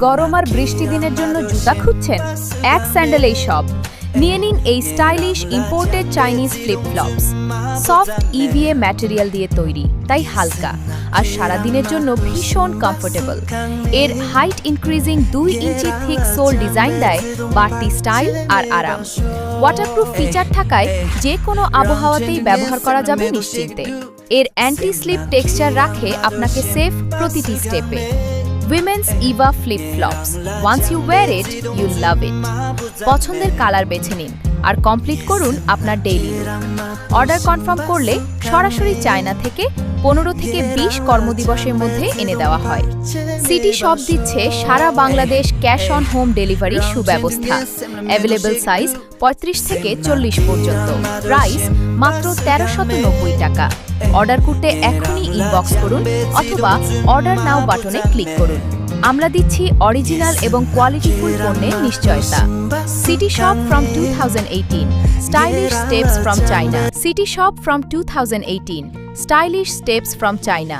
গরম আর বৃষ্টি দিনের জন্য জুতা খুঁজছেন? এক স্যান্ডেলেই সব। নিয়ে নিন এই stylish imported Chinese flip flops. Soft EVA material দিয়ে তৈরি, তাই হালকা আর সারাদিনের জন্য ভীষণ কমফোর্টেবল। এর হাইট ইনক্রিজিং 2 ইঞ্চি থিক সোল ডিজাইন দেয় বাড়তি স্টাইল আর আরাম। ওয়াটারপ্রুফ ফিচার থাকায় যে কোনো আবহাওয়াতেই ব্যবহার করা যাবে নিশ্চিন্তে। এর অ্যান্টি স্লিপ টেক্সচার রাখে আপনাকে সেফ প্রতিটি স্টেপে। Women's EVA flip flops, once you wear it you love it. পছন্দের কালার বেছে নিন আর কমপ্লিট করুন আপনার ডেইলি লুক। অর্ডার কনফার্ম করলে সরাসরি চায়না থেকে 15 থেকে 20 কর্মদিবসের মধ্যে এনে দেওয়া হয়। সিটি শপ দিচ্ছে সারা Bangladesh cash on home delivery সুব্যবস্থা। অ্যাভেলেবল সাইজ 35 থেকে 40 পর্যন্ত। প্রাইস মাত্র 1390 টাকা। অর্ডার করতে এখনই ইনবক্স করুন অথবা অর্ডার নাও বাটনে ক্লিক করুন। আমরা দিচ্ছি অরিজিনাল এবং কোয়ালিটিফুল পণ্যের নিশ্চয়তা। City shop from 2018, stylish steps from China. City shop from 2018, stylish steps from China.